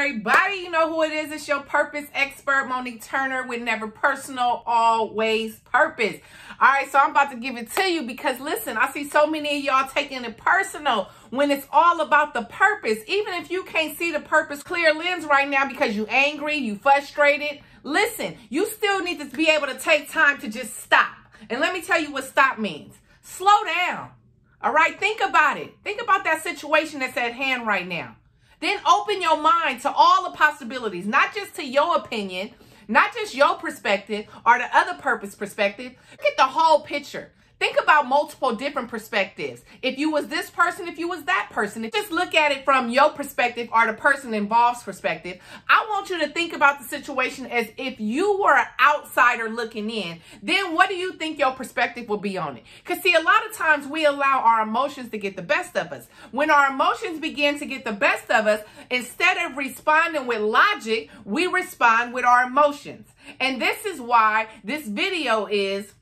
everybody. You know who it is. It's your purpose expert, Monique Turner, with Never Personal, Always Purpose. All right, so I'm about to give it to you because, listen, I see so many of y'all taking it personal when it's all about the purpose. Even if you can't see the purpose clear lens right now because you angry, you frustrated, listen, you still need to be able to take time to just stop. And let me tell you what stop means. Slow down. All right, think about it. Think about that situation that's at hand right now. Then open your mind to all the possibilities, not just to your opinion, not just your perspective or the other purpose perspective. Look at the whole picture. Think about multiple different perspectives. If you was this person, if you was that person, just look at it from your perspective or the person involved's perspective. I want you to think about the situation as if you were an outsider looking in. Then what do you think your perspective will be on it? Because see, a lot of times we allow our emotions to get the best of us. When our emotions begin to get the best of us, instead of responding with logic, we respond with our emotions. And this is why this video is...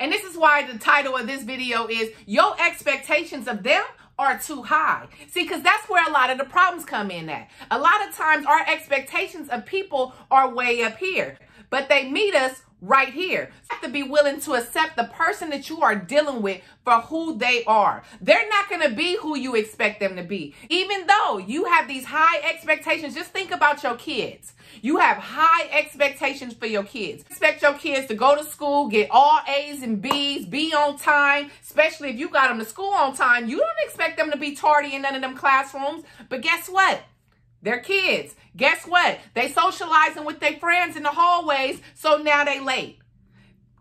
And this is why the title of this video is, Your Expectations of Them Are Too High. See, because that's where a lot of the problems come in at. A lot of times our expectations of people are way up here, but they meet us right here. You have to be willing to accept the person that you are dealing with for who they are. They're not going to be who you expect them to be. Even though you have these high expectations, just think about your kids. You have high expectations for your kids. Expect your kids to go to school, get all A's and B's, be on time, especially if you got them to school on time. You don't expect them to be tardy in none of them classrooms. But guess what? They're kids. Guess what? They socializing with their friends in the hallways, so now they late.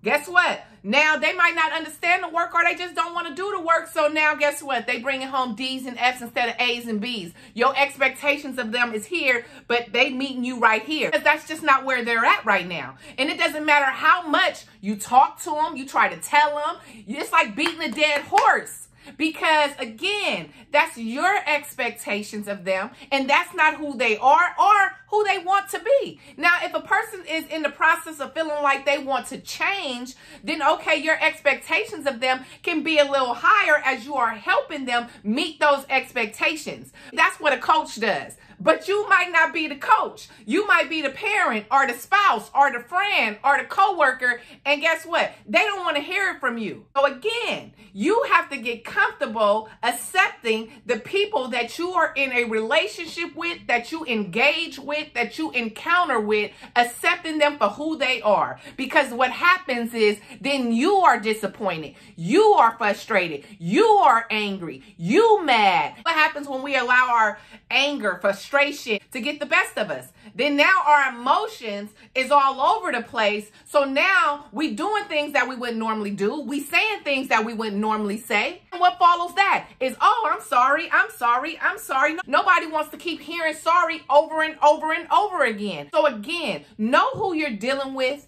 Guess what? Now they might not understand the work or they just don't want to do the work, so now guess what? They bringing home D's and F's instead of A's and B's. Your expectations of them is here, but they meeting you right here. That's just not where they're at right now. And it doesn't matter how much you talk to them, you try to tell them, it's like beating a dead horse. Because again, that's your expectations of them, and that's not who they are or who they want to be. Now, if a person is in the process of feeling like they want to change, then okay, your expectations of them can be a little higher as you are helping them meet those expectations. That's what a coach does. But you might not be the coach. You might be the parent or the spouse or the friend or the coworker. And guess what? They don't want to hear it from you. So again, you have to get comfortable accepting the people that you are in a relationship with, that you engage with, that you encounter with, accepting them for who they are. Because what happens is then you are disappointed. You are frustrated. You are angry. You mad. What happens when we allow our anger, frustration to get the best of us? Then now our emotions is all over the place. So now we doing things that we wouldn't normally do. We saying things that we wouldn't normally say. And what follows that is, oh, I'm sorry, I'm sorry, I'm sorry. Nobody wants to keep hearing sorry over and over and over again. So again, know who you're dealing with.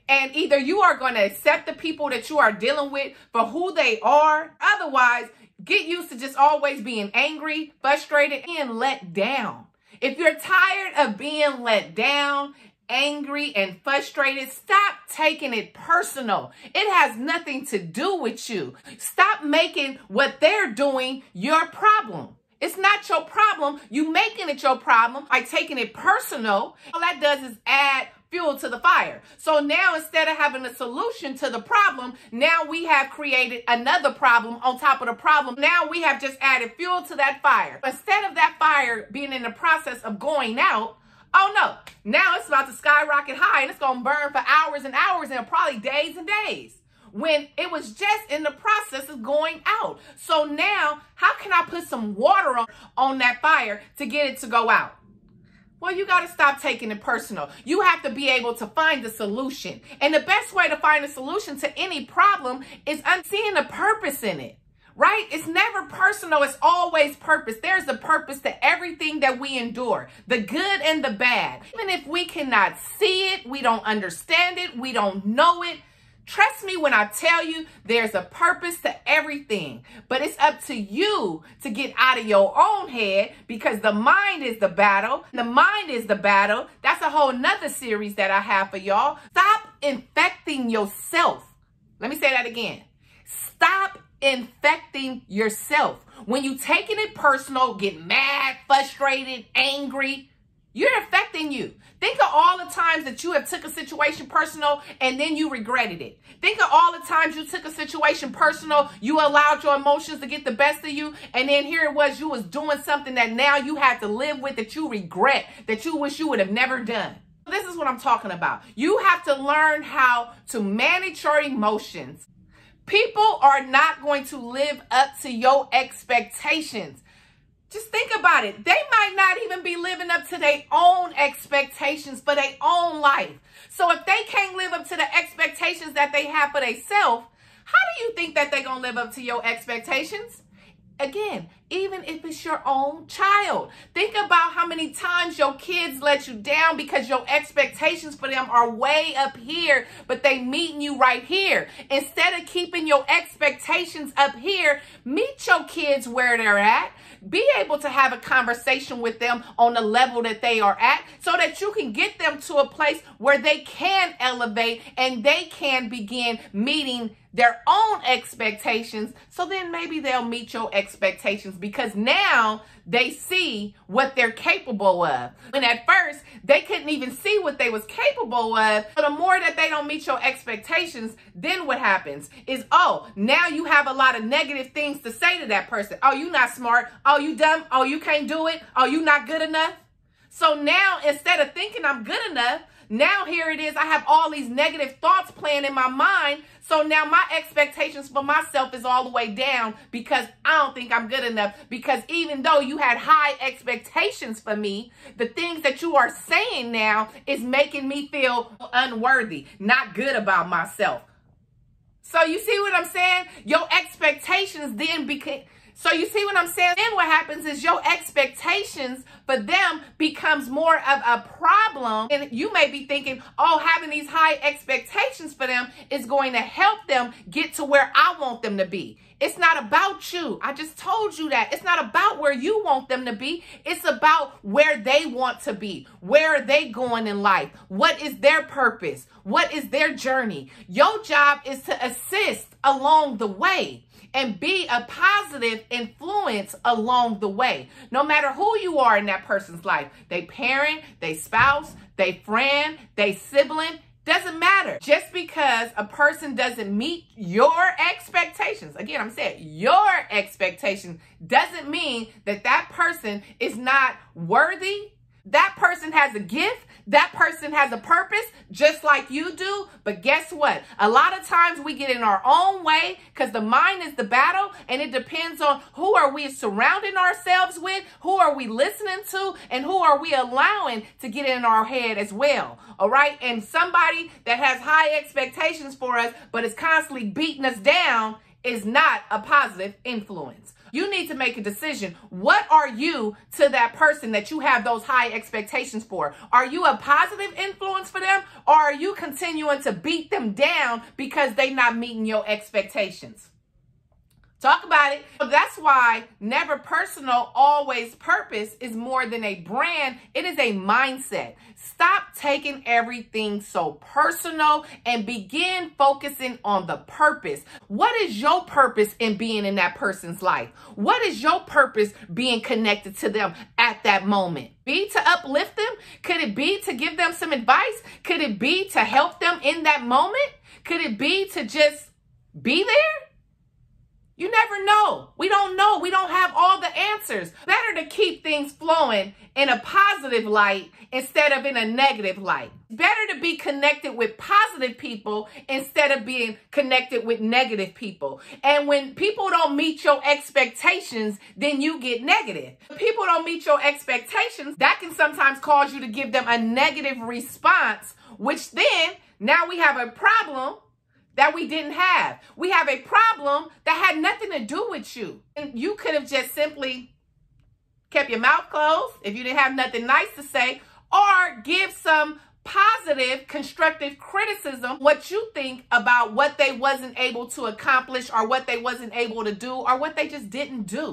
And either you are going to accept the people that you are dealing with for who they are. Otherwise, get used to just always being angry, frustrated, and let down. If you're tired of being let down, angry, and frustrated, stop taking it personal. It has nothing to do with you. Stop making what they're doing your problem. It's not your problem. You making it your problem by taking it personal. All that does is add fuel to the fire. So now instead of having a solution to the problem, now we have created another problem on top of the problem. Now we have just added fuel to that fire. Instead of that fire being in the process of going out, oh no, now it's about to skyrocket high and it's going to burn for hours and hours and probably days and days, when it was just in the process of going out. So now, how can I put some water on that fire to get it to go out? Well, you got to stop taking it personal. You have to be able to find the solution. And the best way to find a solution to any problem is seeing the purpose in it, right? It's never personal. It's always purpose. There's a purpose to everything that we endure, the good and the bad. Even if we cannot see it, we don't understand it, we don't know it, trust me when I tell you there's a purpose to everything, but it's up to you to get out of your own head, because the mind is the battle. The mind is the battle. That's a whole nother series that I have for y'all. Stop infecting yourself. Let me say that again. Stop infecting yourself. When you taking it personal, get mad, frustrated, angry, you're affecting you. Think of all the times that you have took a situation personal and then you regretted it. Think of all the times you took a situation personal, you allowed your emotions to get the best of you, and then here it was, you was doing something that now you have to live with, that you regret, that you wish you would have never done. This is what I'm talking about. You have to learn how to manage your emotions. People are not going to live up to your expectations. Just think about it. They might not even be living up to their own expectations for their own life. So if they can't live up to the expectations that they have for themselves, how do you think that they're going to live up to your expectations? Again, even if it's your own child. Think about how many times your kids let you down because your expectations for them are way up here, but they meeting you right here. Instead of keeping your expectations up here, meet your kids where they're at. Be able to have a conversation with them on the level that they are at so that you can get them to a place where they can elevate and they can begin meeting their own expectations. So then maybe they'll meet your expectations because now they see what they're capable of. When at first they couldn't even see what they was capable of. So the more that they don't meet your expectations, then what happens is, oh, now you have a lot of negative things to say to that person. Oh, you not smart. Oh, you dumb. Oh, you can't do it. Oh, you not good enough. So now instead of thinking I'm good enough, now here it is, I have all these negative thoughts playing in my mind. So now my expectations for myself is all the way down because I don't think I'm good enough. Because even though you had high expectations for me, the things that you are saying now is making me feel unworthy, not good about myself. So you see what I'm saying? Your expectations then became... So you see what I'm saying? Then what happens is your expectations for them becomes more of a problem. And you may be thinking, oh, having these high expectations for them is going to help them get to where I want them to be. It's not about you. I just told you that. It's not about where you want them to be. It's about where they want to be. Where are they going in life? What is their purpose? What is their journey? Your job is to assist along the way and be a positive influence along the way. No matter who you are in that person's life, they parent, they spouse, they friend, they sibling, doesn't matter. Just because a person doesn't meet your expectations, again, I'm saying your expectation, doesn't mean that that person is not worthy. That person has a gift. That person has a purpose just like you do. But guess what? A lot of times we get in our own way because the mind is the battle, and it depends on who are we surrounding ourselves with, who are we listening to, and who are we allowing to get in our head as well. All right. And somebody that has high expectations for us, but is constantly beating us down, is not a positive influence. You need to make a decision. What are you to that person that you have those high expectations for? Are you a positive influence for them, or are you continuing to beat them down because they're not meeting your expectations? Talk about it. So that's why never personal, always purpose is more than a brand. It is a mindset. Stop taking everything so personal and begin focusing on the purpose. What is your purpose in being in that person's life? What is your purpose being connected to them at that moment? Be to uplift them? Could it be to give them some advice? Could it be to help them in that moment? Could it be to just be there? You never know. We don't know. We don't have all the answers. Better to keep things flowing in a positive light instead of in a negative light. Better to be connected with positive people instead of being connected with negative people. And when people don't meet your expectations, then you get negative. If people don't meet your expectations, that can sometimes cause you to give them a negative response, which then now we have a problem that we didn't have. We have a problem that had nothing to do with you. And you could have just simply kept your mouth closed if you didn't have nothing nice to say, or give some positive, constructive criticism, what you think about what they wasn't able to accomplish, or what they wasn't able to do, or what they just didn't do.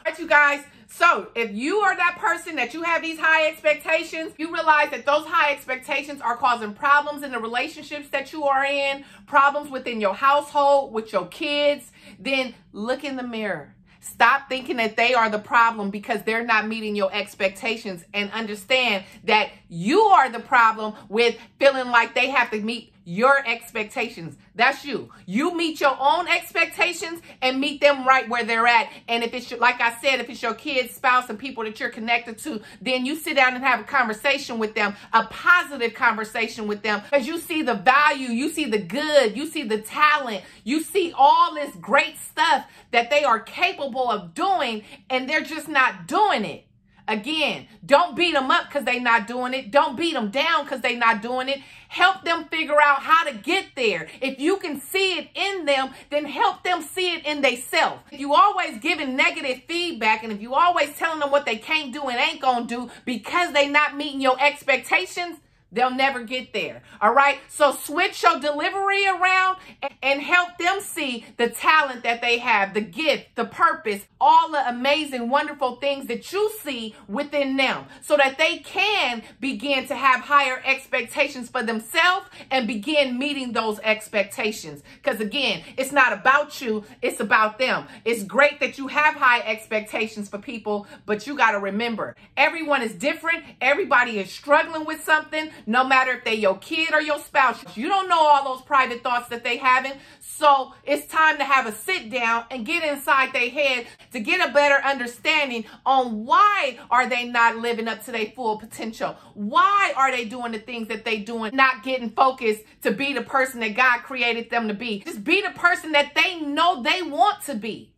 All right, you guys. So if you are that person that you have these high expectations, you realize that those high expectations are causing problems in the relationships that you are in, problems within your household, with your kids, then look in the mirror. Stop thinking that they are the problem because they're not meeting your expectations, and understand that you are the problem with feeling like they have to meet your expectations. That's you. You meet your own expectations and meet them right where they're at. And if it's, like I said, if it's your kids, spouse, and people that you're connected to, then you sit down and have a conversation with them, a positive conversation with them, because you see the value, you see the good, you see the talent, you see all this great stuff that they are capable of doing, and they're just not doing it. Again, don't beat them up because they're not doing it. Don't beat them down because they're not doing it. Help them figure out how to get there. If you can see it in them, then help them see it in themselves. If you always giving negative feedback, and if you always telling them what they can't do and ain't gonna do because they not meeting your expectations, they'll never get there. All right. So switch your delivery around and help them see the talent that they have, the gift, the purpose, all the amazing, wonderful things that you see within them, so that they can begin to have higher expectations for themselves and begin meeting those expectations. Because again, it's not about you, it's about them. It's great that you have high expectations for people, but you got to remember, everyone is different. Everybody is struggling with something. No matter if they your kid or your spouse, you don't know all those private thoughts that they having. So it's time to have a sit down and get inside their head to get a better understanding on why are they not living up to their full potential? Why are they doing the things that they doing, not getting focused to be the person that God created them to be? Just be the person that they know they want to be.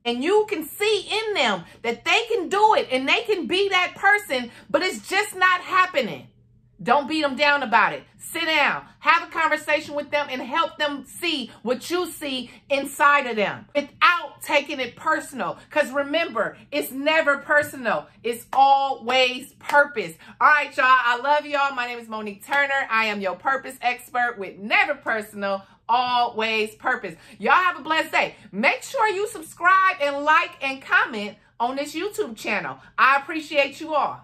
And you can see in them that they can do it and they can be that person, but it's just not happening. Don't beat them down about it. Sit down, have a conversation with them, and help them see what you see inside of them without taking it personal. Because remember, it's never personal. It's always purpose. All right, y'all. I love y'all. My name is Monique Turner. I am your purpose expert with never personal, always purpose. Y'all have a blessed day. Make sure you subscribe and like and comment on this YouTube channel. I appreciate you all.